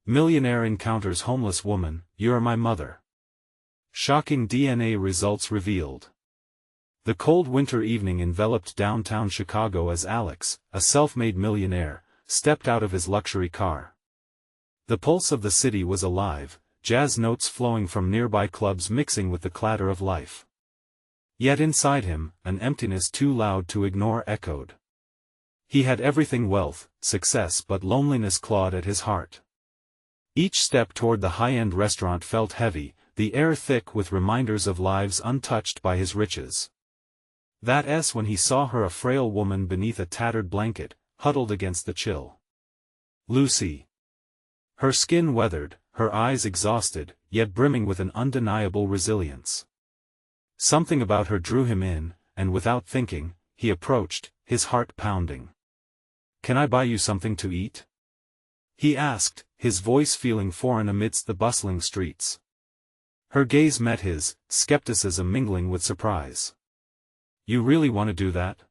Millionaire encounters homeless woman, you're my mother. Shocking DNA results revealed. The cold winter evening enveloped downtown Chicago as Alex, a self-made millionaire, stepped out of his luxury car. The pulse of the city was alive, jazz notes flowing from nearby clubs mixing with the clatter of life. Yet inside him, an emptiness too loud to ignore echoed. He had everything: wealth, success, but loneliness clawed at his heart. Each step toward the high-end restaurant felt heavy, the air thick with reminders of lives untouched by his riches. That's when he saw her, a frail woman beneath a tattered blanket, huddled against the chill. Lucy. Her skin weathered, her eyes exhausted, yet brimming with an undeniable resilience. Something about her drew him in, and without thinking, he approached, his heart pounding. "Can I buy you something to eat?" he asked, his voice feeling foreign amidst the bustling streets. Her gaze met his, skepticism mingling with surprise. "You really want to do that?"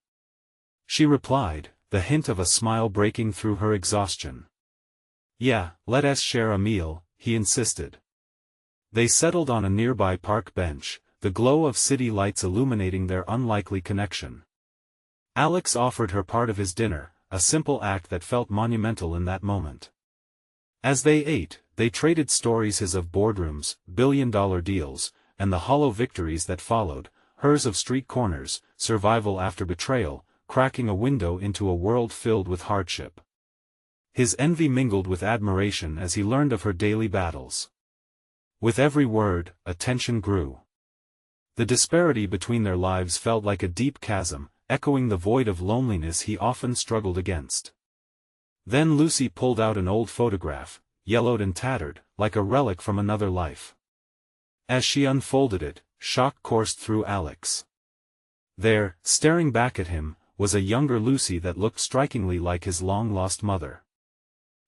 she replied, the hint of a smile breaking through her exhaustion. "Yeah, let us share a meal," he insisted. They settled on a nearby park bench, the glow of city lights illuminating their unlikely connection. Alex offered her part of his dinner, a simple act that felt monumental in that moment. As they ate, they traded stories, his of boardrooms, billion-dollar deals, and the hollow victories that followed, hers of street corners, survival after betrayal, cracking a window into a world filled with hardship. His envy mingled with admiration as he learned of her daily battles. With every word, a tension grew. The disparity between their lives felt like a deep chasm, echoing the void of loneliness he often struggled against. Then Lucy pulled out an old photograph, yellowed and tattered, like a relic from another life. As she unfolded it, shock coursed through Alex. There, staring back at him, was a younger Lucy that looked strikingly like his long-lost mother.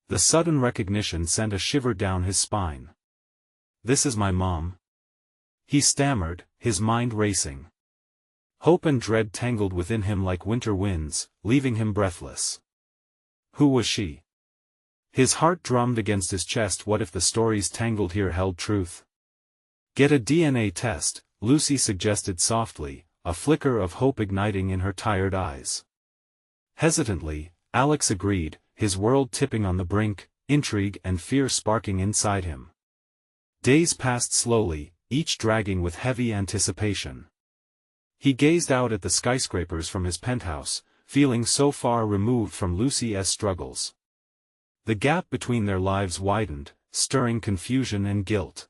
The sudden recognition sent a shiver down his spine. "This is my mom," he stammered, his mind racing. Hope and dread tangled within him like winter winds, leaving him breathless. Who was she? His heart drummed against his chest. What if the stories tangled here held truth? "Get a DNA test," Lucy suggested softly, a flicker of hope igniting in her tired eyes. Hesitantly, Alex agreed, his world tipping on the brink, intrigue and fear sparking inside him. Days passed slowly, each dragging with heavy anticipation. He gazed out at the skyscrapers from his penthouse, feeling so far removed from Lucy's struggles. The gap between their lives widened, stirring confusion and guilt.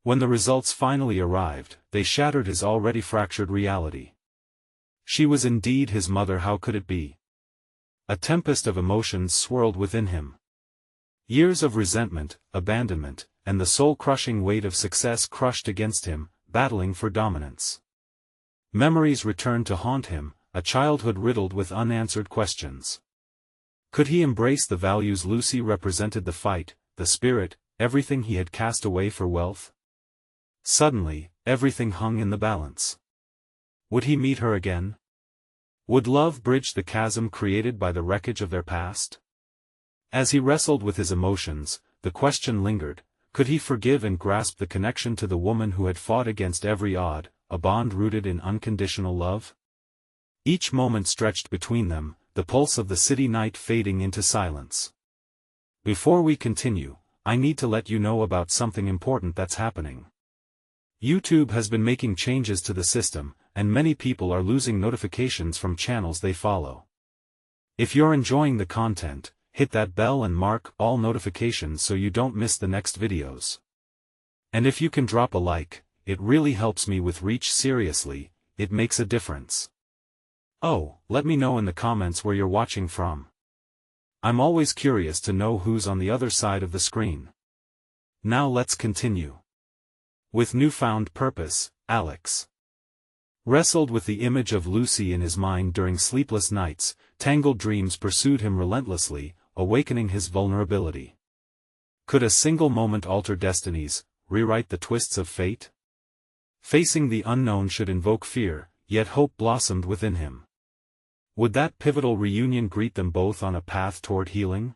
When the results finally arrived, they shattered his already fractured reality. She was indeed his mother. How could it be? A tempest of emotions swirled within him. Years of resentment, abandonment, and the soul-crushing weight of success crushed against him, battling for dominance. Memories returned to haunt him, a childhood riddled with unanswered questions. Could he embrace the values Lucy represented, the fight, the spirit, everything he had cast away for wealth? Suddenly, everything hung in the balance. Would he meet her again? Would love bridge the chasm created by the wreckage of their past? As he wrestled with his emotions, the question lingered, could he forgive and grasp the connection to the woman who had fought against every odd, a bond rooted in unconditional love? Each moment stretched between them, the pulse of the city night fading into silence. Before we continue, I need to let you know about something important that's happening. YouTube has been making changes to the system, and many people are losing notifications from channels they follow. If you're enjoying the content, hit that bell and mark all notifications so you don't miss the next videos. And if you can drop a like, it really helps me with reach. Seriously, it makes a difference. Oh, let me know in the comments where you're watching from. I'm always curious to know who's on the other side of the screen. Now let's continue. With newfound purpose, Alex wrestled with the image of Lucy in his mind during sleepless nights. Tangled dreams pursued him relentlessly, awakening his vulnerability. Could a single moment alter destinies, rewrite the twists of fate? Facing the unknown should invoke fear, yet hope blossomed within him. Would that pivotal reunion greet them both on a path toward healing?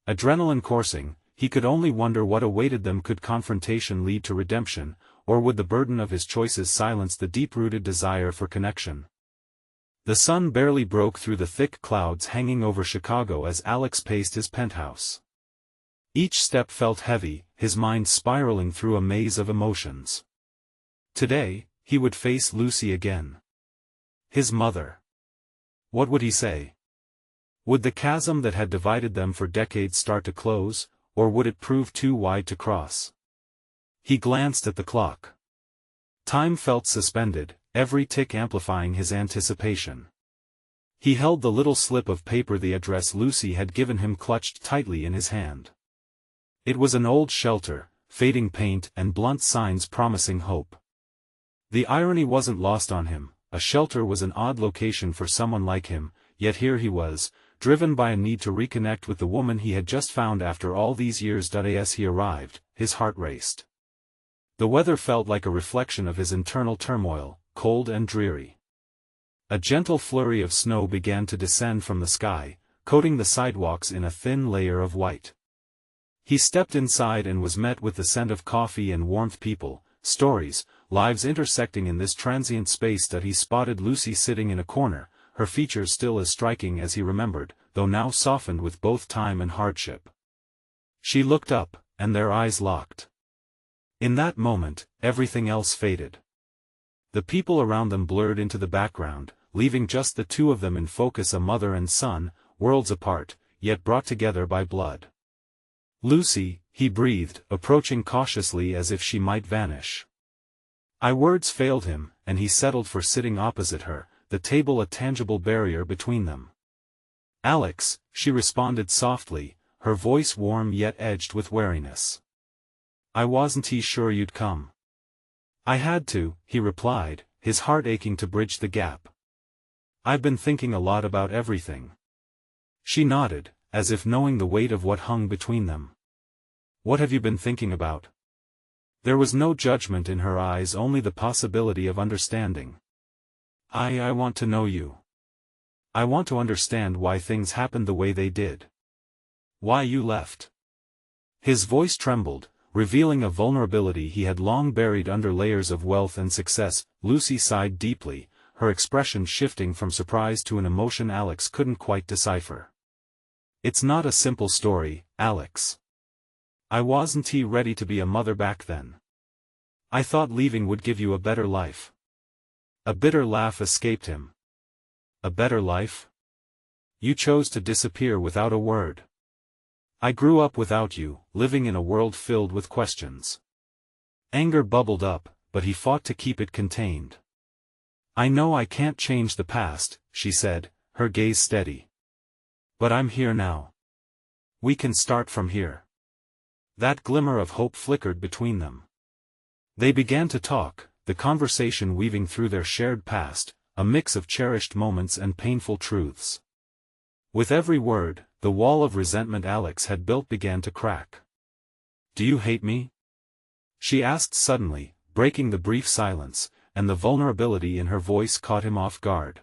Adrenaline coursing, he could only wonder what awaited them. Could confrontation lead to redemption, or would the burden of his choices silence the deep-rooted desire for connection? The sun barely broke through the thick clouds hanging over Chicago as Alex paced his penthouse. Each step felt heavy, his mind spiraling through a maze of emotions. Today, he would face Lucy again. His mother. What would he say? Would the chasm that had divided them for decades start to close, or would it prove too wide to cross? He glanced at the clock. Time felt suspended, every tick amplifying his anticipation. He held the little slip of paper the address Lucy had given him clutched tightly in his hand. It was an old shelter, fading paint and blunt signs promising hope. The irony wasn't lost on him. A shelter was an odd location for someone like him, yet here he was, driven by a need to reconnect with the woman he had just found after all these years. As he arrived, his heart raced. The weather felt like a reflection of his internal turmoil, cold and dreary. A gentle flurry of snow began to descend from the sky, coating the sidewalks in a thin layer of white. He stepped inside and was met with the scent of coffee and warmth. People, stories, lives intersecting in this transient space. He spotted Lucy sitting in a corner, her features still as striking as he remembered, though now softened with both time and hardship. She looked up, and their eyes locked. In that moment, everything else faded. The people around them blurred into the background, leaving just the two of them in focus, a mother and son, worlds apart, yet brought together by blood. Lucy, he breathed, approaching cautiously as if she might vanish. Words failed him, and he settled for sitting opposite her, the table a tangible barrier between them. Alex, she responded softly, her voice warm yet edged with wariness. I wasn't sure you'd come. I had to, he replied, his heart aching to bridge the gap. I've been thinking a lot about everything. She nodded, as if knowing the weight of what hung between them. What have you been thinking about? There was no judgment in her eyes, only the possibility of understanding. I want to know you. I want to understand why things happened the way they did. Why you left. His voice trembled, revealing a vulnerability he had long buried under layers of wealth and success. Lucy sighed deeply, her expression shifting from surprise to an emotion Alex couldn't quite decipher. It's not a simple story, Alex. I wasn't ready to be a mother back then. I thought leaving would give you a better life. A bitter laugh escaped him. A better life? You chose to disappear without a word. I grew up without you, living in a world filled with questions. Anger bubbled up, but he fought to keep it contained. I know I can't change the past, she said, her gaze steady. But I'm here now. We can start from here. That glimmer of hope flickered between them. They began to talk, the conversation weaving through their shared past, a mix of cherished moments and painful truths. With every word, the wall of resentment Alex had built began to crack. Do you hate me? She asked suddenly, breaking the brief silence, and the vulnerability in her voice caught him off guard.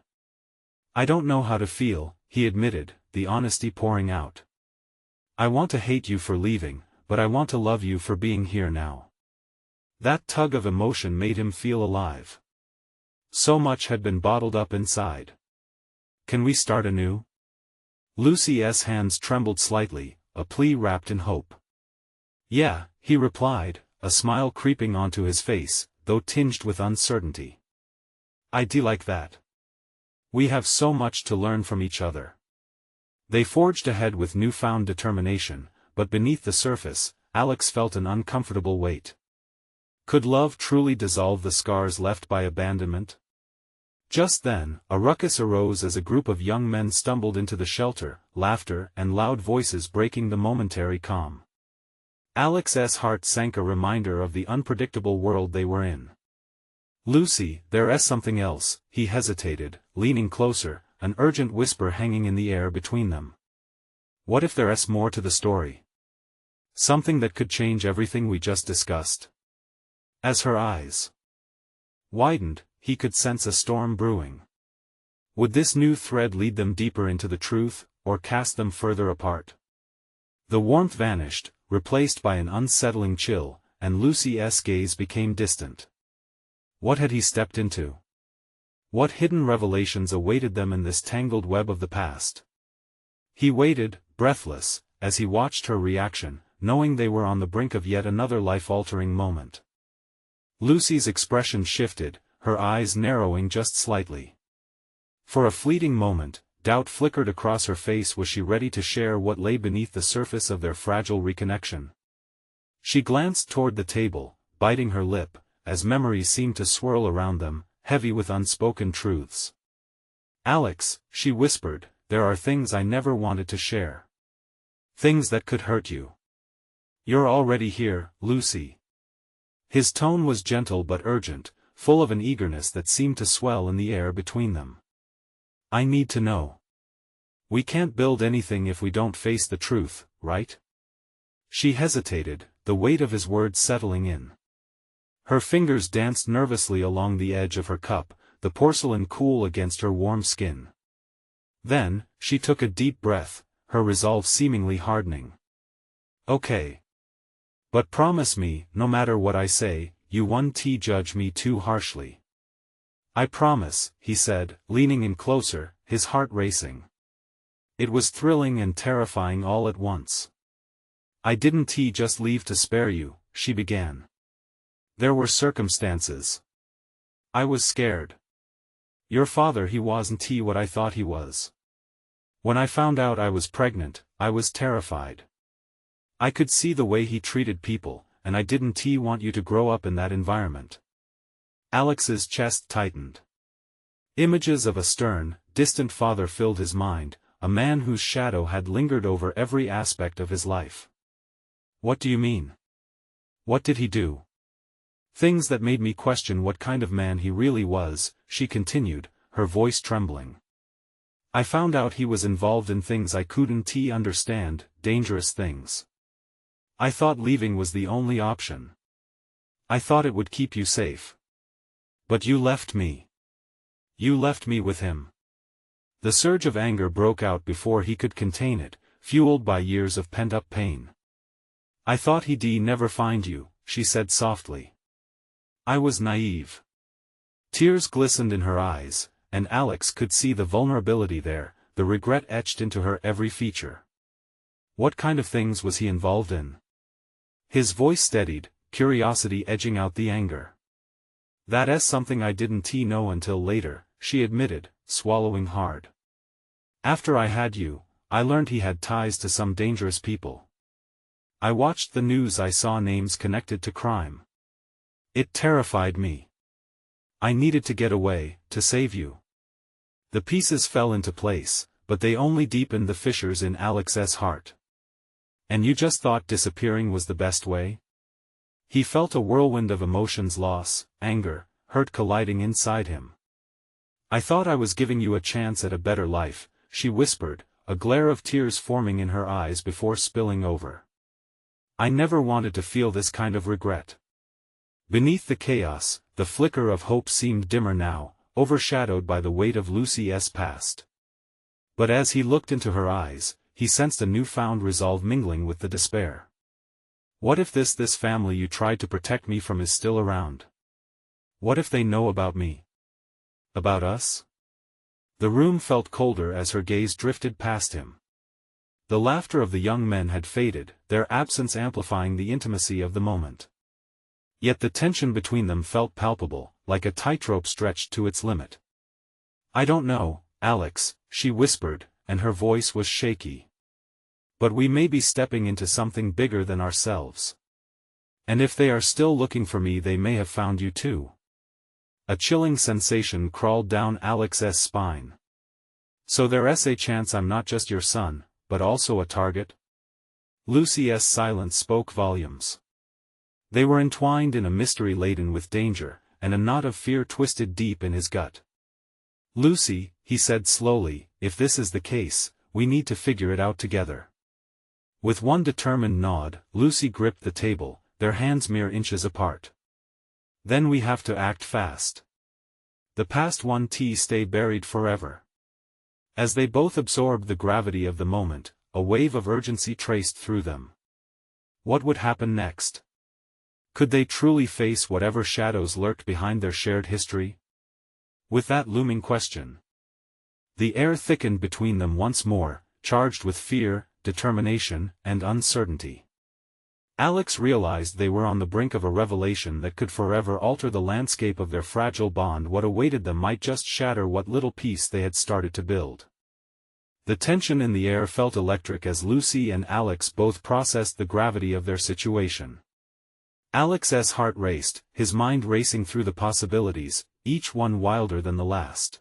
I don't know how to feel, he admitted, the honesty pouring out. I want to hate you for leaving, but I want to love you for being here now. That tug of emotion made him feel alive. So much had been bottled up inside. Can we start anew? Lucy's hands trembled slightly, a plea wrapped in hope. Yeah, he replied, a smile creeping onto his face, though tinged with uncertainty. I'd like that. We have so much to learn from each other. They forged ahead with newfound determination, but beneath the surface, Alex felt an uncomfortable weight. Could love truly dissolve the scars left by abandonment? Just then, a ruckus arose as a group of young men stumbled into the shelter, laughter and loud voices breaking the momentary calm. Alex's heart sank, a reminder of the unpredictable world they were in. Lucy, there's something else, he hesitated, leaning closer, an urgent whisper hanging in the air between them. What if there's more to the story? Something that could change everything we just discussed? As her eyes widened, he could sense a storm brewing. Would this new thread lead them deeper into the truth, or cast them further apart? The warmth vanished, replaced by an unsettling chill, and Lucy's gaze became distant. What had he stepped into? What hidden revelations awaited them in this tangled web of the past? He waited, breathless, as he watched her reaction, knowing they were on the brink of yet another life-altering moment. Lucy's expression shifted, her eyes narrowing just slightly. For a fleeting moment, doubt flickered across her face. Was she ready to share what lay beneath the surface of their fragile reconnection? She glanced toward the table, biting her lip, as memories seemed to swirl around them, heavy with unspoken truths. "Alex," she whispered, "there are things I never wanted to share. Things that could hurt you. You're already here, Lucy." His tone was gentle but urgent, full of an eagerness that seemed to swell in the air between them. "I need to know. We can't build anything if we don't face the truth, right?" She hesitated, the weight of his words settling in. Her fingers danced nervously along the edge of her cup, the porcelain cool against her warm skin. Then, she took a deep breath, her resolve seemingly hardening. "Okay. But promise me, no matter what I say, you won't judge me too harshly." "I promise," he said, leaning in closer, his heart racing. It was thrilling and terrifying all at once. "I didn't just leave to spare you," she began. "There were circumstances. I was scared. Your father, he wasn't what I thought he was. When I found out I was pregnant, I was terrified. I could see the way he treated people, and I didn't want you to grow up in that environment." Alex's chest tightened. Images of a stern, distant father filled his mind, a man whose shadow had lingered over every aspect of his life. "What do you mean? What did he do?" "Things that made me question what kind of man he really was," she continued, her voice trembling. "I found out he was involved in things I couldn't understand, dangerous things. I thought leaving was the only option. I thought it would keep you safe. But you left me. You left me with him." The surge of anger broke out before he could contain it, fueled by years of pent-up pain. "I thought he'd never find you," she said softly. "I was naive." Tears glistened in her eyes, and Alex could see the vulnerability there, the regret etched into her every feature. "What kind of things was he involved in?" His voice steadied, curiosity edging out the anger. "That's something I didn't know until later," she admitted, swallowing hard. "After I had you, I learned he had ties to some dangerous people. I watched the news, I saw names connected to crime. It terrified me. I needed to get away, to save you." The pieces fell into place, but they only deepened the fissures in Alex's heart. "And you just thought disappearing was the best way?" He felt a whirlwind of emotions, loss, anger, hurt colliding inside him. "I thought I was giving you a chance at a better life," she whispered, a glare of tears forming in her eyes before spilling over. "I never wanted to feel this kind of regret." Beneath the chaos, the flicker of hope seemed dimmer now, overshadowed by the weight of Lucy's past. But as he looked into her eyes, he sensed a newfound resolve mingling with the despair. "What if this family you tried to protect me from is still around? What if they know about me? About us?" The room felt colder as her gaze drifted past him. The laughter of the young men had faded, their absence amplifying the intimacy of the moment. Yet the tension between them felt palpable, like a tightrope stretched to its limit. "I don't know, Alex," she whispered, and her voice was shaky. "But we may be stepping into something bigger than ourselves. And if they are still looking for me, they may have found you too." A chilling sensation crawled down Alex's spine. "So there's a chance I'm not just your son, but also a target?" Lucy's silence spoke volumes. They were entwined in a mystery laden with danger, and a knot of fear twisted deep in his gut. "Lucy," he said slowly, "if this is the case, we need to figure it out together." With one determined nod, Lucy gripped the table, their hands mere inches apart. "Then we have to act fast. The past won't stay buried forever." As they both absorbed the gravity of the moment, a wave of urgency traced through them. What would happen next? Could they truly face whatever shadows lurked behind their shared history? With that looming question, the air thickened between them once more, charged with fear, determination, and uncertainty. Alex realized they were on the brink of a revelation that could forever alter the landscape of their fragile bond. What awaited them might just shatter what little piece they had started to build. The tension in the air felt electric as Lucy and Alex both processed the gravity of their situation. Alex's heart raced, his mind racing through the possibilities, each one wilder than the last.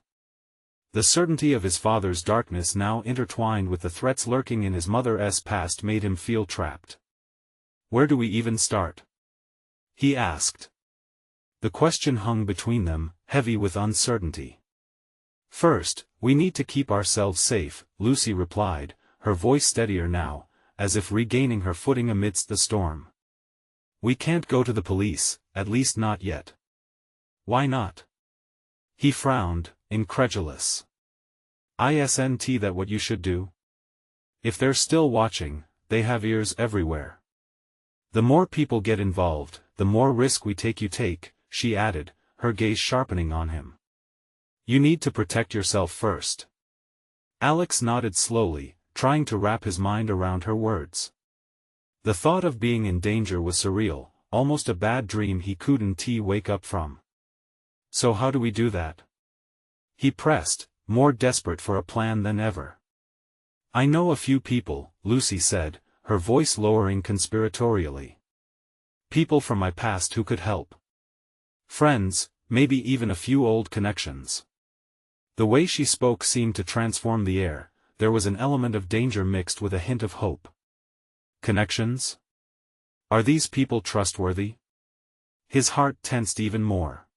The certainty of his father's darkness now intertwined with the threats lurking in his mother's past made him feel trapped. Where do we even start? He asked. The question hung between them, heavy with uncertainty. First, we need to keep ourselves safe, Lucy replied, her voice steadier now, as if regaining her footing amidst the storm. We can't go to the police, at least not yet. Why not? He frowned, incredulous. Isn't that what you should do? If they're still watching, they have ears everywhere. The more people get involved, the more risk we take. She added, her gaze sharpening on him. You need to protect yourself first. Alex nodded slowly, trying to wrap his mind around her words. The thought of being in danger was surreal, almost a bad dream he couldn't wake up from. So how do we do that? He pressed, more desperate for a plan than ever. I know a few people, Lucy said, her voice lowering conspiratorially. People from my past who could help. Friends, maybe even a few old connections. The way she spoke seemed to transform the air. There was an element of danger mixed with a hint of hope. Connections? Are these people trustworthy? His heart tensed even more.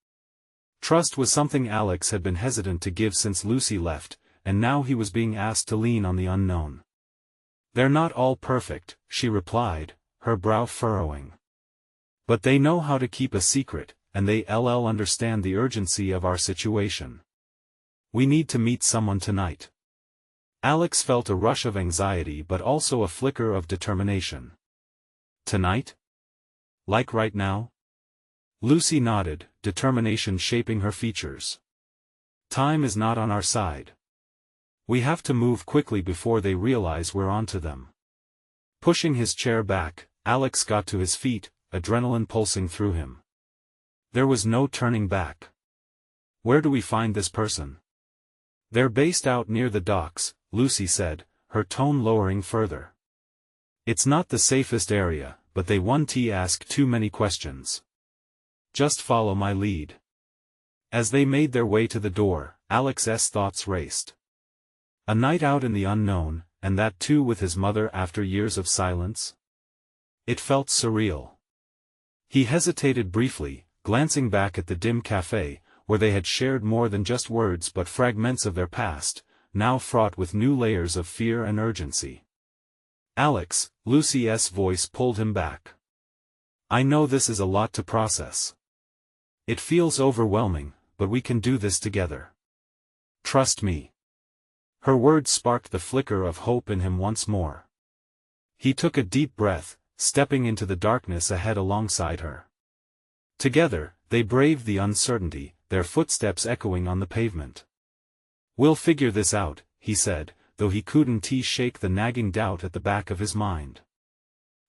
Trust was something Alex had been hesitant to give since Lucy left, and now he was being asked to lean on the unknown. They're not all perfect, she replied, her brow furrowing. But they know how to keep a secret, and they understand the urgency of our situation. We need to meet someone tonight. Alex felt a rush of anxiety but also a flicker of determination. Tonight? Like right now? Lucy nodded, determination shaping her features. Time is not on our side. We have to move quickly before they realize we're onto them. Pushing his chair back, Alex got to his feet, adrenaline pulsing through him. There was no turning back. Where do we find this person? They're based out near the docks, Lucy said, her tone lowering further. It's not the safest area, but they won't ask too many questions. Just follow my lead. As they made their way to the door, Alex's thoughts raced. A night out in the unknown, and that too with his mother after years of silence? It felt surreal. He hesitated briefly, glancing back at the dim cafe, where they had shared more than just words but fragments of their past, now fraught with new layers of fear and urgency. Alex, Lucy's voice pulled him back. I know this is a lot to process. It feels overwhelming, but we can do this together. Trust me. Her words sparked the flicker of hope in him once more. He took a deep breath, stepping into the darkness ahead alongside her. Together, they braved the uncertainty, their footsteps echoing on the pavement. We'll figure this out, he said, though he couldn't shake the nagging doubt at the back of his mind.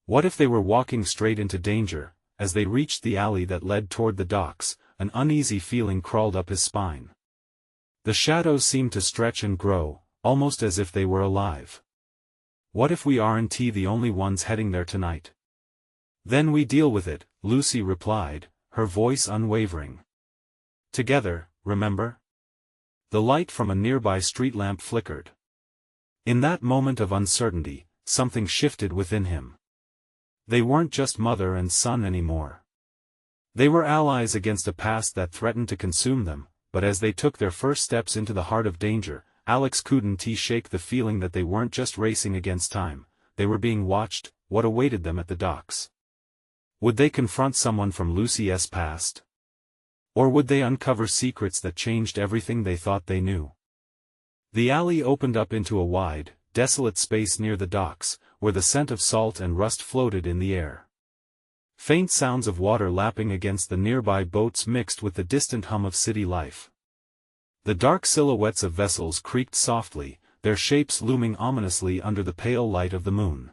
What if they were walking straight into danger? As they reached the alley that led toward the docks, an uneasy feeling crawled up his spine. The shadows seemed to stretch and grow, almost as if they were alive. What if we aren't the only ones heading there tonight? Then we deal with it, Lucy replied, her voice unwavering. Together, remember? The light from a nearby street lamp flickered. In that moment of uncertainty, something shifted within him. They weren't just mother and son anymore. They were allies against a past that threatened to consume them, but as they took their first steps into the heart of danger, Alex couldn't shake the feeling that they weren't just racing against time, they were being watched. What awaited them at the docks? Would they confront someone from Lucy's past? Or would they uncover secrets that changed everything they thought they knew? The alley opened up into a wide, desolate space near the docks, where the scent of salt and rust floated in the air. Faint sounds of water lapping against the nearby boats mixed with the distant hum of city life. The dark silhouettes of vessels creaked softly, their shapes looming ominously under the pale light of the moon.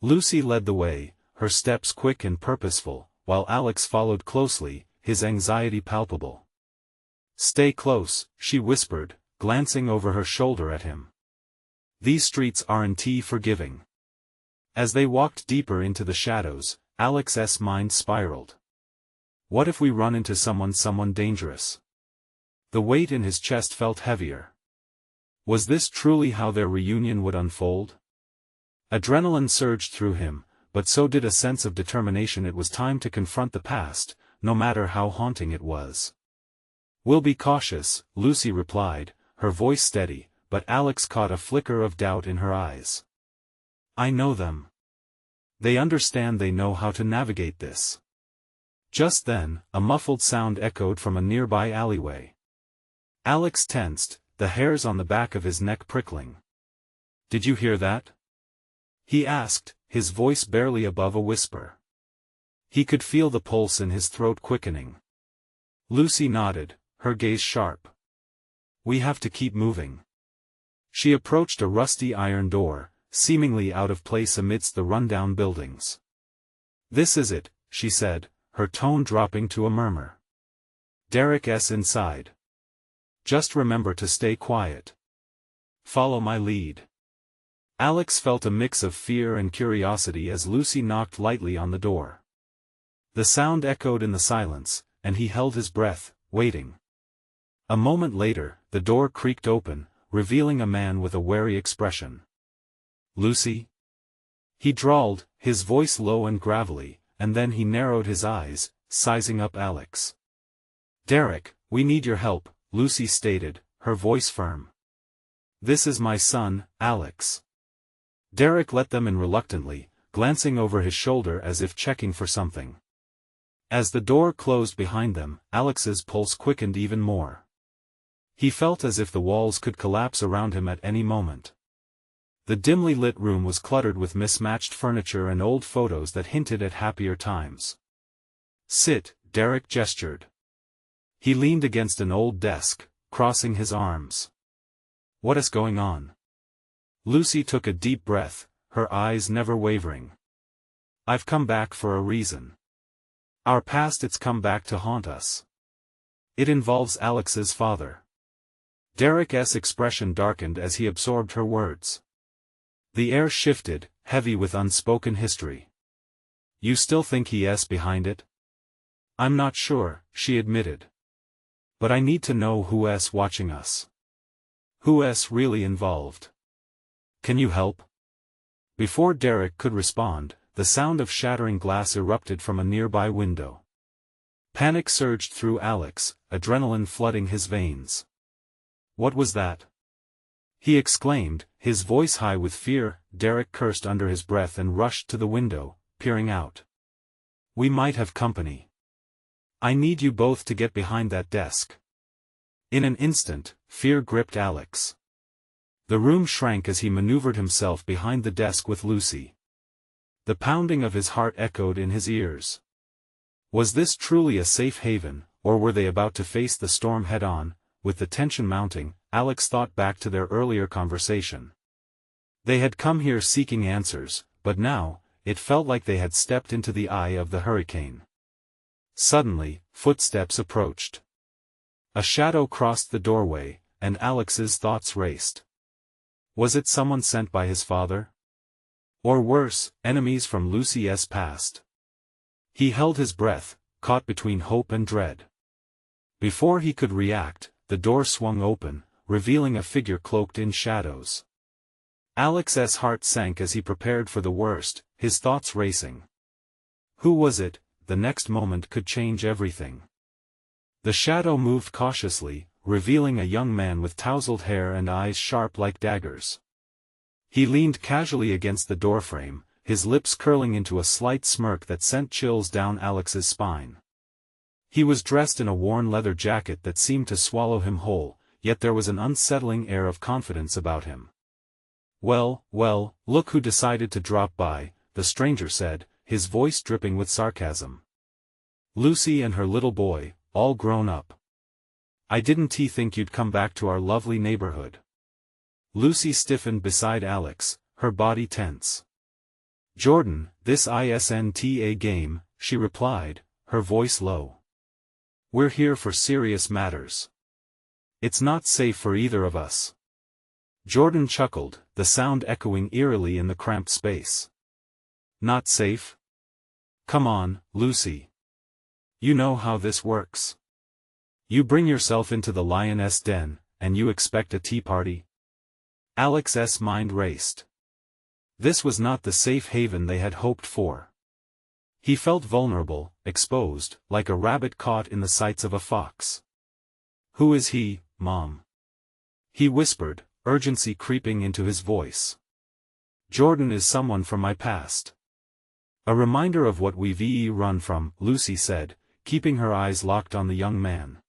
Lucy led the way, her steps quick and purposeful, while Alex followed closely, his anxiety palpable. "Stay close," she whispered, glancing over her shoulder at him. "These streets aren't forgiving." As they walked deeper into the shadows, Alex's mind spiraled. What if we run into someone dangerous? The weight in his chest felt heavier. Was this truly how their reunion would unfold? Adrenaline surged through him, but so did a sense of determination. It was time to confront the past, no matter how haunting it was. "We'll be cautious," Lucy replied, her voice steady, but Alex caught a flicker of doubt in her eyes. "I know them. They understand, they know how to navigate this." Just then, a muffled sound echoed from a nearby alleyway. Alex tensed, the hairs on the back of his neck prickling. "Did you hear that?" he asked, his voice barely above a whisper. He could feel the pulse in his throat quickening. Lucy nodded, her gaze sharp. "We have to keep moving." She approached a rusty iron door, seemingly out of place amidst the rundown buildings. "This is it," she said, her tone dropping to a murmur. "Derek's inside. Just remember to stay quiet. Follow my lead." Alex felt a mix of fear and curiosity as Lucy knocked lightly on the door. The sound echoed in the silence, and he held his breath, waiting. A moment later, the door creaked open, revealing a man with a wary expression. "Lucy?" he drawled, his voice low and gravelly, and then he narrowed his eyes, sizing up Alex. "Derek, we need your help," Lucy stated, her voice firm. "This is my son, Alex." Derek let them in reluctantly, glancing over his shoulder as if checking for something. As the door closed behind them, Alex's pulse quickened even more. He felt as if the walls could collapse around him at any moment. The dimly lit room was cluttered with mismatched furniture and old photos that hinted at happier times. "Sit," Derek gestured. He leaned against an old desk, crossing his arms. "What is going on?" Lucy took a deep breath, her eyes never wavering. "I've come back for a reason. Our past, it's come back to haunt us. It involves Alex's father." Derek's expression darkened as he absorbed her words. The air shifted, heavy with unspoken history. "You still think he's behind it?" "I'm not sure," she admitted. "But I need to know who's watching us. Who's really involved. Can you help?" Before Derek could respond, the sound of shattering glass erupted from a nearby window. Panic surged through Alex, adrenaline flooding his veins. "What was that?" he exclaimed, his voice high with fear. Derek cursed under his breath and rushed to the window, peering out. "We might have company. I need you both to get behind that desk." In an instant, fear gripped Alex. The room shrank as he maneuvered himself behind the desk with Lucy. The pounding of his heart echoed in his ears. Was this truly a safe haven, or were they about to face the storm head-on? With the tension mounting, Alex thought back to their earlier conversation. They had come here seeking answers, but now, it felt like they had stepped into the eye of the hurricane. Suddenly, footsteps approached. A shadow crossed the doorway, and Alex's thoughts raced. Was it someone sent by his father? Or worse, enemies from Lucy's past? He held his breath, caught between hope and dread. Before he could react, the door swung open, revealing a figure cloaked in shadows. Alex's heart sank as he prepared for the worst, his thoughts racing. Who was it? The next moment could change everything. The shadow moved cautiously, revealing a young man with tousled hair and eyes sharp like daggers. He leaned casually against the doorframe, his lips curling into a slight smirk that sent chills down Alex's spine. He was dressed in a worn leather jacket that seemed to swallow him whole, yet there was an unsettling air of confidence about him. Well, look who decided to drop by," the stranger said, his voice dripping with sarcasm. "Lucy and her little boy, all grown up. I didn't think you'd come back to our lovely neighborhood." Lucy stiffened beside Alex, her body tense. "Jordan, this isn't a game," she replied, her voice low. "We're here for serious matters. It's not safe for either of us." Jordan chuckled, the sound echoing eerily in the cramped space. "Not safe? Come on, Lucy. You know how this works. You bring yourself into the lioness den, and you expect a tea party?" Alex's mind raced. This was not the safe haven they had hoped for. He felt vulnerable, exposed, like a rabbit caught in the sights of a fox. "Who is he, Mom?" he whispered, urgency creeping into his voice. "Jordan is someone from my past. A reminder of what we've run from," Lucy said, keeping her eyes locked on the young man.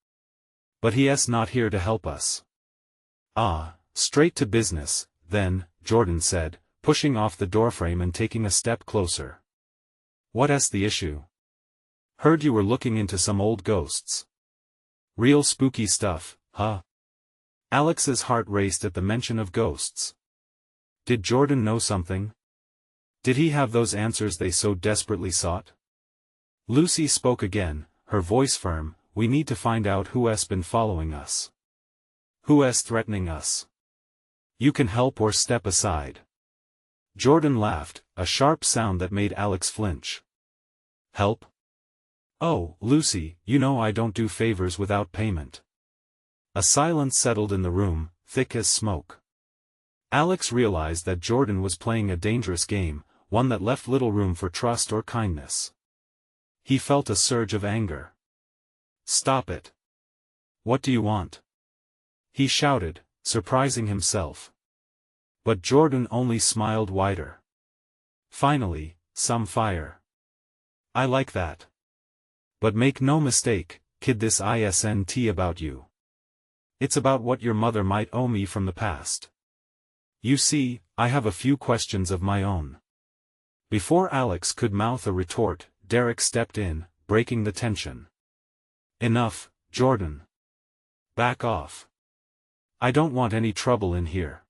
"But he's not here to help us." "Ah, straight to business, then," Jordan said, pushing off the doorframe and taking a step closer. "What's the issue? Heard you were looking into some old ghosts. Real spooky stuff, huh?" Alex's heart raced at the mention of ghosts. Did Jordan know something? Did he have those answers they so desperately sought? Lucy spoke again, her voice firm. "We need to find out who's been following us. Who's threatening us. You can help or step aside." Jordan laughed, a sharp sound that made Alex flinch. "Help? Oh, Lucy, you know I don't do favors without payment." A silence settled in the room, thick as smoke. Alex realized that Jordan was playing a dangerous game, one that left little room for trust or kindness. He felt a surge of anger. "Stop it. What do you want?" he shouted, surprising himself. But Jordan only smiled wider. "Finally, some fire. I like that. But make no mistake, kid, this isn't about you. It's about what your mother might owe me from the past. You see, I have a few questions of my own." Before Alex could mouth a retort, Derek stepped in, breaking the tension. "Enough, Jordan. Back off. I don't want any trouble in here."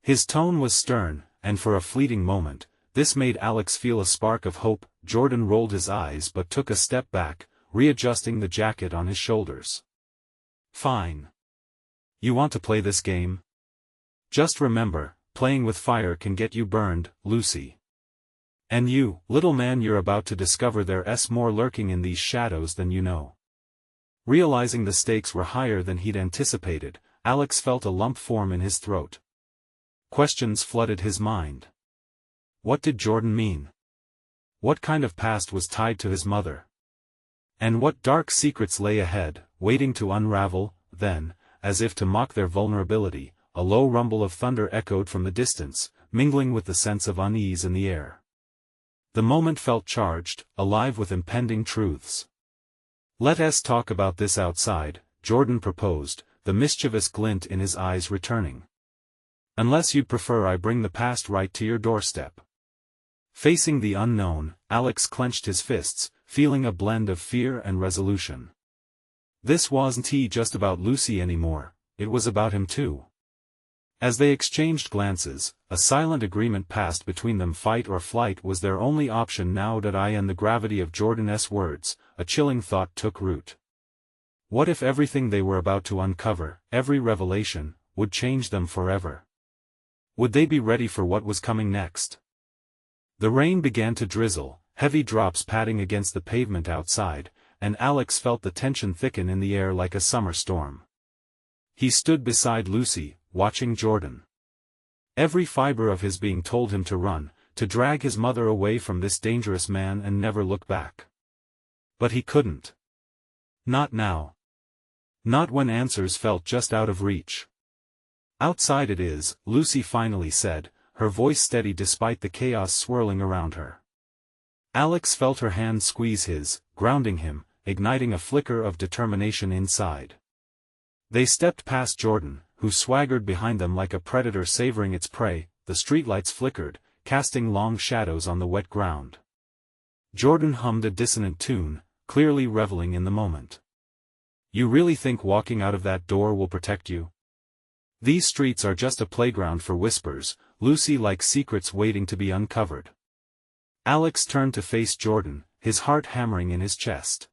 His tone was stern, and for a fleeting moment, this made Alex feel a spark of hope. Jordan rolled his eyes but took a step back, readjusting the jacket on his shoulders. "Fine. You want to play this game? Just remember, playing with fire can get you burned, Lucy. And you, little man, you're about to discover there's more lurking in these shadows than you know." Realizing the stakes were higher than he'd anticipated, Alex felt a lump form in his throat. Questions flooded his mind. What did Jordan mean? What kind of past was tied to his mother? And what dark secrets lay ahead, waiting to unravel? Then, as if to mock their vulnerability, a low rumble of thunder echoed from the distance, mingling with the sense of unease in the air. The moment felt charged, alive with impending truths. "Let us talk about this outside," Jordan proposed, the mischievous glint in his eyes returning. "Unless you'd prefer I bring the past right to your doorstep." Facing the unknown, Alex clenched his fists, feeling a blend of fear and resolution. This wasn't just about Lucy anymore, it was about him too. As they exchanged glances, a silent agreement passed between them. Fight or flight was their only option now. And the gravity of Jordan's words, a chilling thought took root. What if everything they were about to uncover, every revelation, would change them forever? Would they be ready for what was coming next? The rain began to drizzle, heavy drops patting against the pavement outside, and Alex felt the tension thicken in the air like a summer storm. He stood beside Lucy, watching Jordan. Every fiber of his being told him to run, to drag his mother away from this dangerous man and never look back. But he couldn't. Not now. Not when answers felt just out of reach. "Outside it is," Lucy finally said, her voice steady despite the chaos swirling around her. Alex felt her hand squeeze his, grounding him, igniting a flicker of determination inside. They stepped past Jordan, who swaggered behind them like a predator savoring its prey. the streetlights flickered, casting long shadows on the wet ground. Jordan hummed a dissonant tune, clearly reveling in the moment. You really think walking out of that door will protect you? These streets are just a playground for whispers, Lucy, like secrets waiting to be uncovered. Alex turned to face Jordan, his heart hammering in his chest.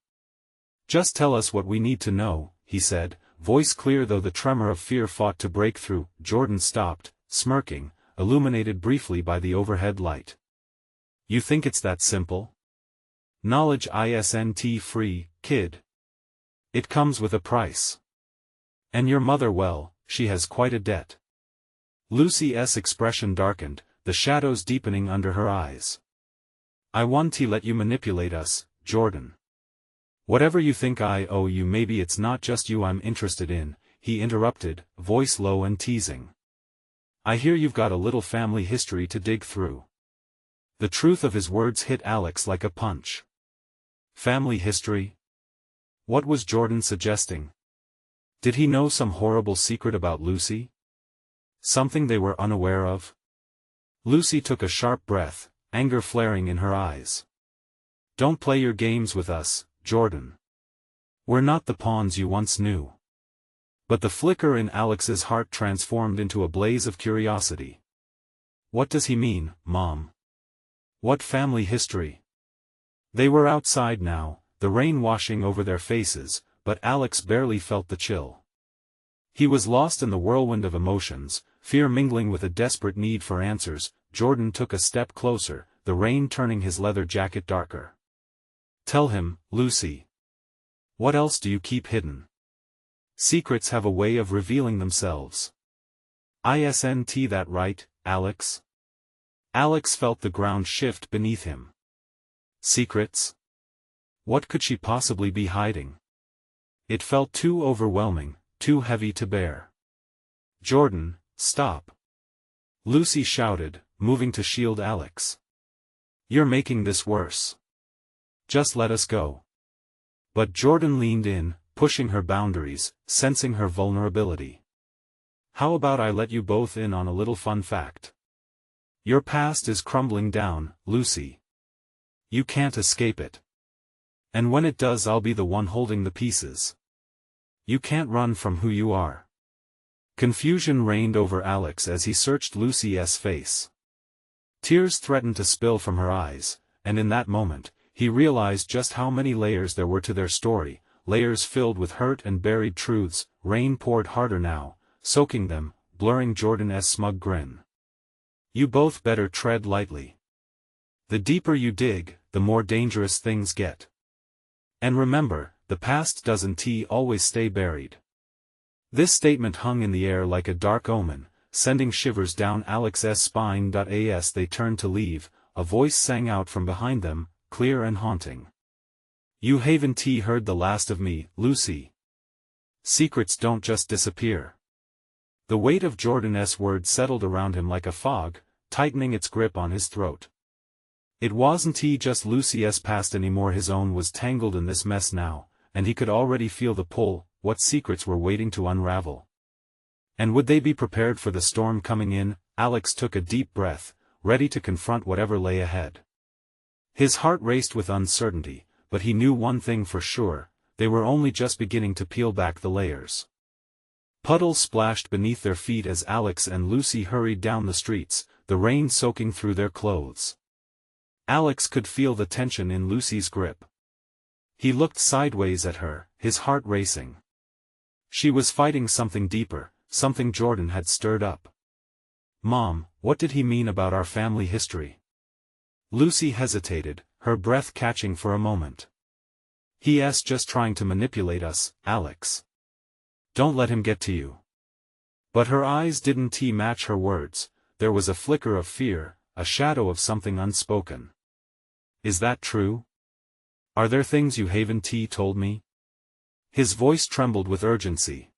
Just tell us what we need to know, he said, voice clear though the tremor of fear fought to break through. Jordan stopped, smirking, illuminated briefly by the overhead light. You think it's that simple? Knowledge isn't free, kid. It comes with a price. And your mother, well, she has quite a debt. Lucy's expression darkened, the shadows deepening under her eyes. I want to let you manipulate us, Jordan. Whatever you think I owe you, maybe it's not just you I'm interested in, he interrupted, voice low and teasing. I hear you've got a little family history to dig through. The truth of his words hit Alex like a punch. Family history? What was Jordan suggesting? Did he know some horrible secret about Lucy? Something they were unaware of? Lucy took a sharp breath, anger flaring in her eyes. Don't play your games with us, Jordan. We're not the pawns you once knew. But the flicker in Alex's heart transformed into a blaze of curiosity. What does he mean, Mom? What family history? They were outside now, the rain washing over their faces, but Alex barely felt the chill. He was lost in the whirlwind of emotions, fear mingling with a desperate need for answers. Jordan took a step closer, the rain turning his leather jacket darker. Tell him, Lucy. What else do you keep hidden? Secrets have a way of revealing themselves. Isn't that right, Alex? Alex felt the ground shift beneath him. Secrets? What could she possibly be hiding? It felt too overwhelming, too heavy to bear. Jordan, stop. Lucy shouted, moving to shield Alex. You're making this worse. Just let us go. But Jordan leaned in, pushing her boundaries, sensing her vulnerability. How about I let you both in on a little fun fact? Your past is crumbling down, Lucy. You can't escape it. And when it does, I'll be the one holding the pieces. You can't run from who you are. Confusion reigned over Alex as he searched Lucy's face. Tears threatened to spill from her eyes, and in that moment, he realized just how many layers there were to their story, layers filled with hurt and buried truths. Rain poured harder now, soaking them, blurring Jordan's smug grin. You both better tread lightly. The deeper you dig, the more dangerous things get. And remember, the past doesn't always stay buried. This statement hung in the air like a dark omen, sending shivers down Alex's spine. As they turned to leave, a voice sang out from behind them, clear and haunting. You haven't heard the last of me, Lucy. Secrets don't just disappear. The weight of Jordan's words settled around him like a fog, tightening its grip on his throat. It wasn't just Lucy's past anymore, his own was tangled in this mess now, and he could already feel the pull. What secrets were waiting to unravel? And would they be prepared for the storm coming in? Alex took a deep breath, ready to confront whatever lay ahead. His heart raced with uncertainty, but he knew one thing for sure, they were only just beginning to peel back the layers. Puddles splashed beneath their feet as Alex and Lucy hurried down the streets, the rain soaking through their clothes. Alex could feel the tension in Lucy's grip. He looked sideways at her, his heart racing. She was fighting something deeper, something Jordan had stirred up. Mom, what did he mean about our family history? Lucy hesitated, her breath catching for a moment. He's just trying to manipulate us, Alex. Don't let him get to you. But her eyes didn't match her words, there was a flicker of fear, a shadow of something unspoken. Is that true? Are there things you haven't told me? His voice trembled with urgency.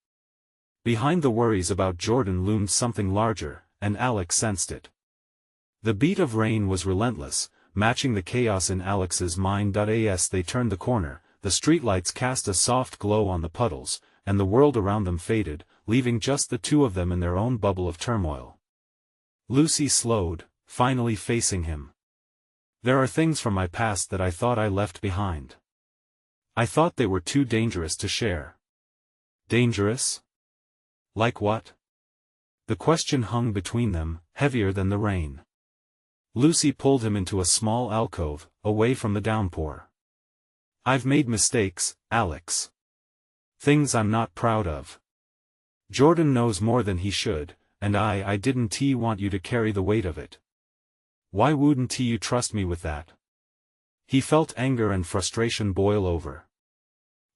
Behind the worries about Jordan loomed something larger, and Alex sensed it. The beat of rain was relentless, matching the chaos in Alex's mind. As they turned the corner, the streetlights cast a soft glow on the puddles, and the world around them faded, leaving just the two of them in their own bubble of turmoil. Lucy slowed, finally facing him. There are things from my past that I thought I left behind. I thought they were too dangerous to share. Dangerous? Like what? The question hung between them, heavier than the rain. Lucy pulled him into a small alcove, away from the downpour. I've made mistakes, Alex. Things I'm not proud of. Jordan knows more than he should, and I didn't want you to carry the weight of it. Why wouldn't you trust me with that? He felt anger and frustration boil over.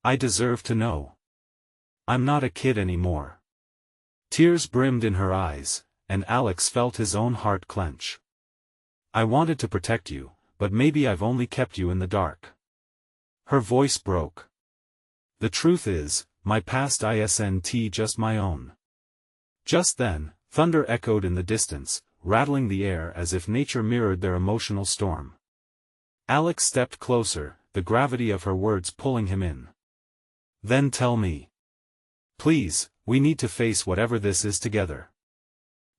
I deserve to know. I'm not a kid anymore. Tears brimmed in her eyes, and Alex felt his own heart clench. I wanted to protect you, but maybe I've only kept you in the dark. Her voice broke. The truth is, my past isn't just my own. Just then, thunder echoed in the distance, rattling the air as if nature mirrored their emotional storm. Alex stepped closer, the gravity of her words pulling him in. Then tell me. Please, we need to face whatever this is together.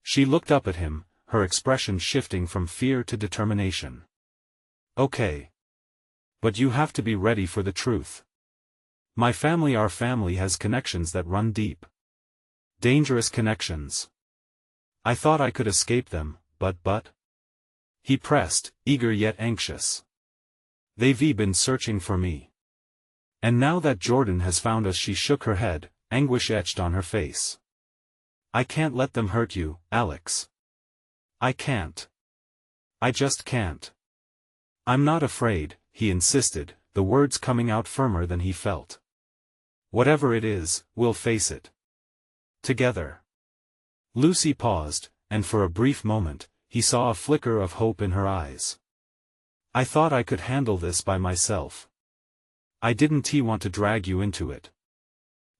She looked up at him, her expression shifting from fear to determination. Okay. But you have to be ready for the truth. Our family has connections that run deep. Dangerous connections. I thought I could escape them, but. He pressed, eager yet anxious. They've been searching for me. And now that Jordan has found us, she shook her head, anguish etched on her face. I can't let them hurt you, Alex. I can't. I just can't. I'm not afraid, he insisted, the words coming out firmer than he felt. Whatever it is, we'll face it. Together. Lucy paused, and for a brief moment, he saw a flicker of hope in her eyes. I thought I could handle this by myself. I didn't want to drag you into it.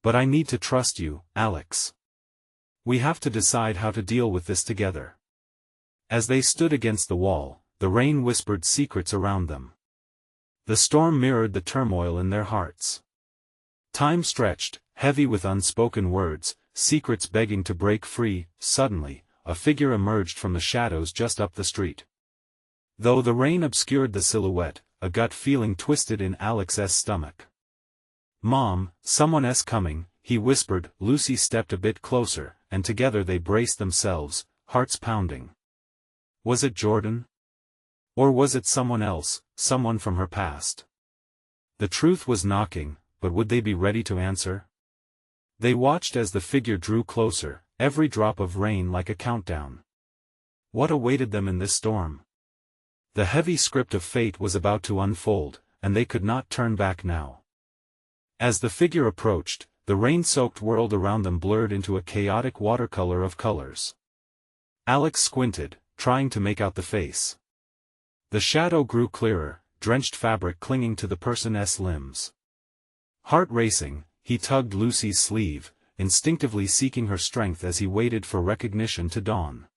But I need to trust you, Alex. We have to decide how to deal with this together. As they stood against the wall, the rain whispered secrets around them. The storm mirrored the turmoil in their hearts. Time stretched, heavy with unspoken words, secrets begging to break free. Suddenly, a figure emerged from the shadows just up the street. Though the rain obscured the silhouette, a gut feeling twisted in Alex's stomach. Mom, someone's coming, he whispered. Lucy stepped a bit closer, and together they braced themselves, hearts pounding. Was it Jordan? Or was it someone else, someone from her past? The truth was knocking, but would they be ready to answer? They watched as the figure drew closer, every drop of rain like a countdown. What awaited them in this storm? The heavy script of fate was about to unfold, and they could not turn back now. As the figure approached, the rain-soaked world around them blurred into a chaotic watercolor of colors. Alex squinted, trying to make out the face. The shadow grew clearer, drenched fabric clinging to the person's limbs. Heart racing, he tugged Lucy's sleeve, instinctively seeking her strength as he waited for recognition to dawn.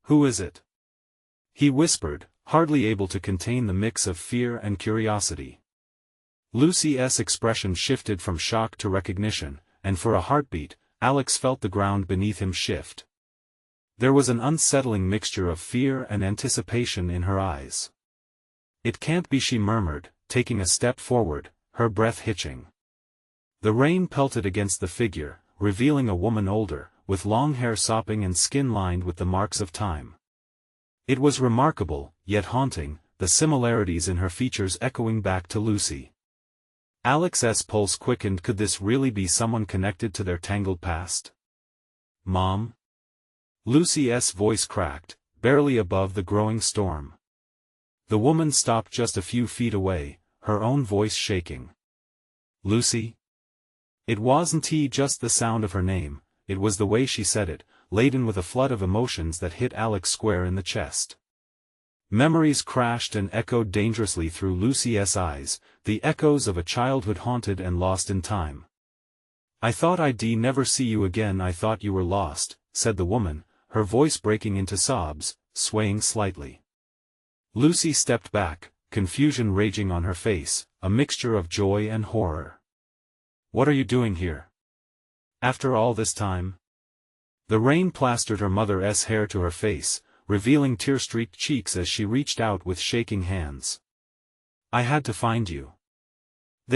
Who is it? He whispered, hardly able to contain the mix of fear and curiosity. Lucy's expression shifted from shock to recognition, and for a heartbeat, Alex felt the ground beneath him shift. There was an unsettling mixture of fear and anticipation in her eyes. It can't be, she murmured, taking a step forward, her breath hitching. The rain pelted against the figure, revealing a woman older, with long hair sopping and skin lined with the marks of time. It was remarkable, yet haunting, the similarities in her features echoing back to Lucy. Alex's pulse quickened. Could this really be someone connected to their tangled past? Mom? Lucy's voice cracked, barely above the growing storm. The woman stopped just a few feet away, her own voice shaking. Lucy? It wasn't just the sound of her name, it was the way she said it, laden with a flood of emotions that hit Alex square in the chest. Memories crashed and echoed dangerously through Lucy's eyes, the echoes of a childhood haunted and lost in time. I thought I'd never see you again. I thought you were lost, said the woman, her voice breaking into sobs, swaying slightly. Lucy stepped back, confusion raging on her face, a mixture of joy and horror. What are you doing here? After all this time? The rain plastered her mother's hair to her face, revealing tear-streaked cheeks as she reached out with shaking hands. I had to find you.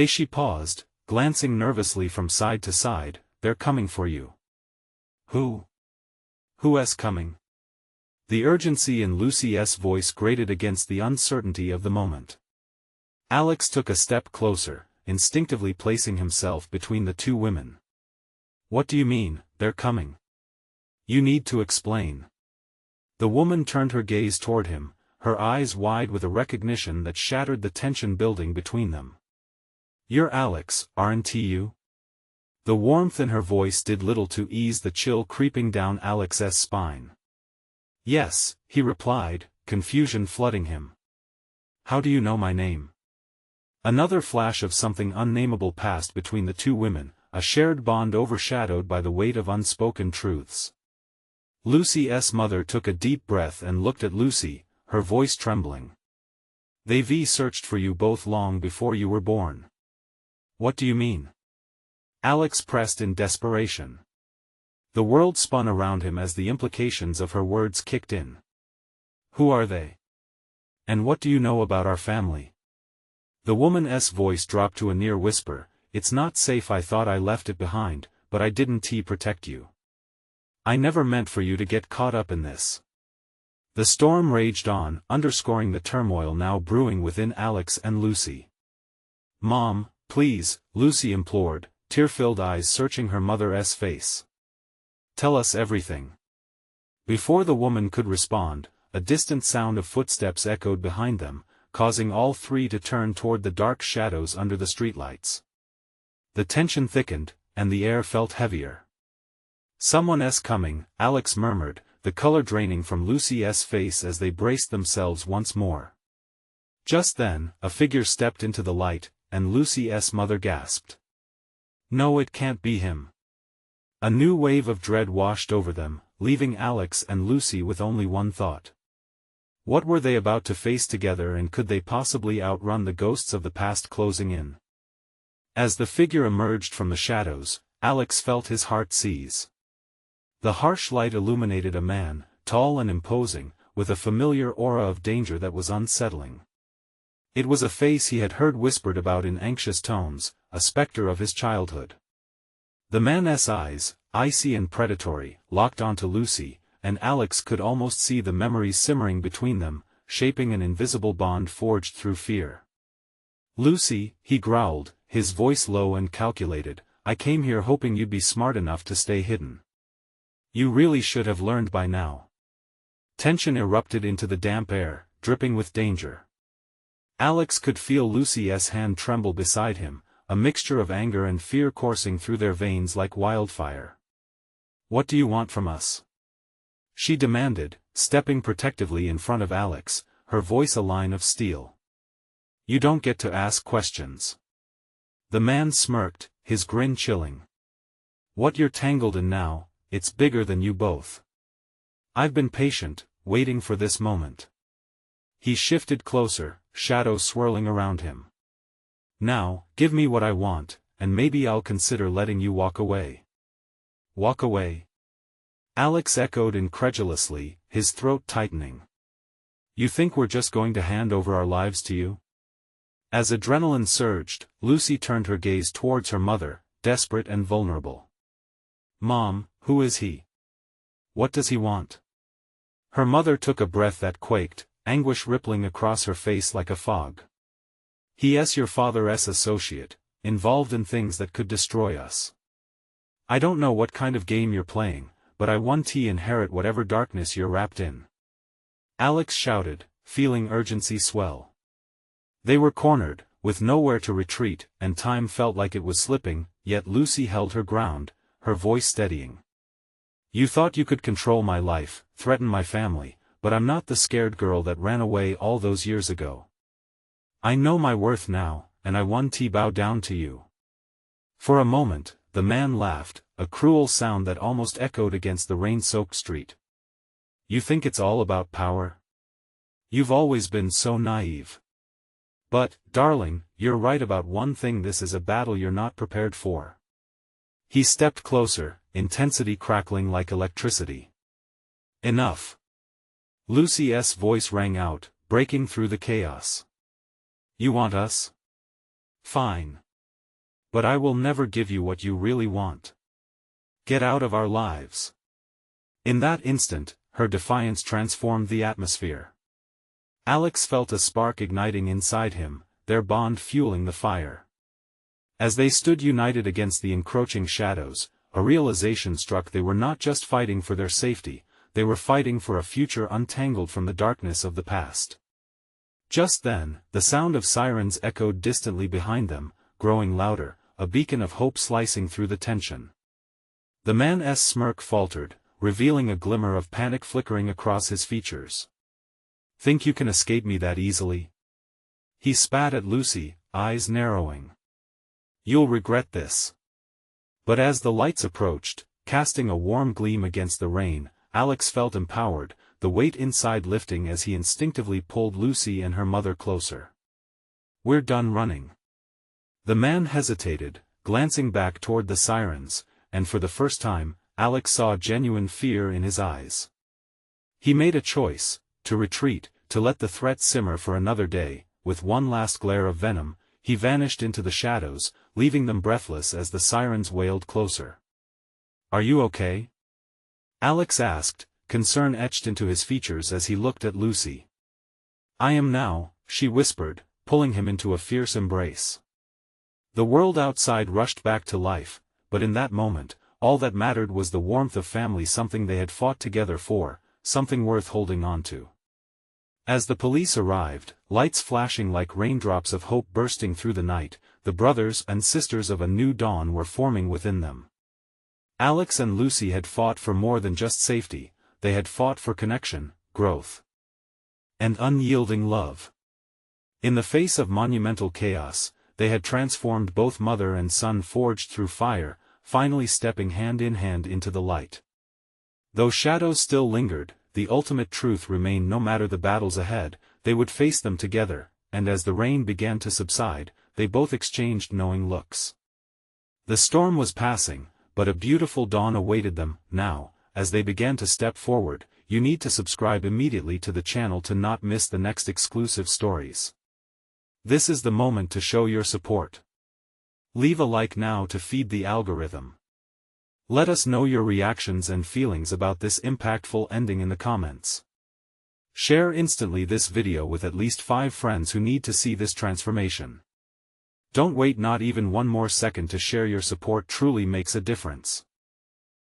She paused, glancing nervously from side to side. They're coming for you. Who? Who's coming? The urgency in Lucy's voice grated against the uncertainty of the moment. Alex took a step closer, instinctively placing himself between the two women. What do you mean, they're coming? You need to explain. The woman turned her gaze toward him, her eyes wide with a recognition that shattered the tension building between them. You're Alex, aren't you? The warmth in her voice did little to ease the chill creeping down Alex's spine. Yes, he replied, confusion flooding him. How do you know my name? Another flash of something unnameable passed between the two women, a shared bond overshadowed by the weight of unspoken truths. Lucy's mother took a deep breath and looked at Lucy, her voice trembling. They've searched for you both long before you were born. What do you mean? Alex pressed in desperation. The world spun around him as the implications of her words kicked in. Who are they? And what do you know about our family? The woman's voice dropped to a near whisper. It's not safe. I thought I left it behind, but I didn't protect you. I never meant for you to get caught up in this. The storm raged on, underscoring the turmoil now brewing within Alex and Lucy. Mom, please, Lucy implored, tear-filled eyes searching her mother's face. Tell us everything. Before the woman could respond, a distant sound of footsteps echoed behind them, causing all three to turn toward the dark shadows under the streetlights. The tension thickened, and the air felt heavier. Someone's coming, Alex murmured, the color draining from Lucy's face as they braced themselves once more. Just then, a figure stepped into the light, and Lucy's mother gasped. No, it can't be him. A new wave of dread washed over them, leaving Alex and Lucy with only one thought. What were they about to face together, and could they possibly outrun the ghosts of the past closing in? As the figure emerged from the shadows, Alex felt his heart seize. The harsh light illuminated a man, tall and imposing, with a familiar aura of danger that was unsettling. It was a face he had heard whispered about in anxious tones, a specter of his childhood. The man's eyes, icy and predatory, locked onto Lucy, and Alex could almost see the memories simmering between them, shaping an invisible bond forged through fear. Lucy, he growled, his voice low and calculated, I came here hoping you'd be smart enough to stay hidden. You really should have learned by now. Tension erupted into the damp air, dripping with danger. Alex could feel Lucy's hand tremble beside him, a mixture of anger and fear coursing through their veins like wildfire. What do you want from us? She demanded, stepping protectively in front of Alex, her voice a line of steel. You don't get to ask questions. The man smirked, his grin chilling. What you're tangled in now, it's bigger than you both. I've been patient, waiting for this moment. He shifted closer, shadows swirling around him. Now, give me what I want, and maybe I'll consider letting you walk away. Walk away? Alex echoed incredulously, his throat tightening. You think we're just going to hand over our lives to you? As adrenaline surged, Lucy turned her gaze towards her mother, desperate and vulnerable. Mom, who is he? What does he want? Her mother took a breath that quaked, anguish rippling across her face like a fog. He's your father's associate, involved in things that could destroy us. I don't know what kind of game you're playing, but I want to inherit whatever darkness you're wrapped in. Alex shouted, feeling urgency swell. They were cornered, with nowhere to retreat, and time felt like it was slipping, yet Lucy held her ground, her voice steadying. You thought you could control my life, threaten my family, but I'm not the scared girl that ran away all those years ago. I know my worth now, and I want to bow down to you. For a moment, the man laughed, a cruel sound that almost echoed against the rain-soaked street. You think it's all about power? You've always been so naive. But, darling, you're right about one thing: this is a battle you're not prepared for. He stepped closer, intensity crackling like electricity. Enough. Lucy's voice rang out, breaking through the chaos. You want us? Fine. But I will never give you what you really want. Get out of our lives. In that instant, her defiance transformed the atmosphere. Alex felt a spark igniting inside him, their bond fueling the fire. As they stood united against the encroaching shadows, a realization struck: they were not just fighting for their safety, they were fighting for a future untangled from the darkness of the past. Just then, the sound of sirens echoed distantly behind them, growing louder, a beacon of hope slicing through the tension. The man's smirk faltered, revealing a glimmer of panic flickering across his features. Think you can escape me that easily? He spat at Lucy, eyes narrowing. You'll regret this. But as the lights approached, casting a warm gleam against the rain, Alex felt empowered, the weight inside lifting as he instinctively pulled Lucy and her mother closer. We're done running. The man hesitated, glancing back toward the sirens, and for the first time, Alex saw genuine fear in his eyes. He made a choice: to retreat, to let the threat simmer for another day. With one last glare of venom, he vanished into the shadows, leaving them breathless as the sirens wailed closer. Are you okay? Alex asked, concern etched into his features as he looked at Lucy. I am now, she whispered, pulling him into a fierce embrace. The world outside rushed back to life, but in that moment, all that mattered was the warmth of family, something they had fought together for, something worth holding on to. As the police arrived, lights flashing like raindrops of hope bursting through the night, the brothers and sisters of a new dawn were forming within them. Alex and Lucy had fought for more than just safety, they had fought for connection, growth, and unyielding love. In the face of monumental chaos, they had transformed, both mother and son forged through fire, finally stepping hand in hand into the light. Though shadows still lingered, the ultimate truth remained: no matter the battles ahead, they would face them together, and as the rain began to subside, they both exchanged knowing looks. The storm was passing, but a beautiful dawn awaited them. Now, as they began to step forward, you need to subscribe immediately to the channel to not miss the next exclusive stories. This is the moment to show your support. Leave a like now to feed the algorithm. Let us know your reactions and feelings about this impactful ending in the comments. Share instantly this video with at least 5 friends who need to see this transformation. Don't wait not even one more second to share. Your support truly makes a difference.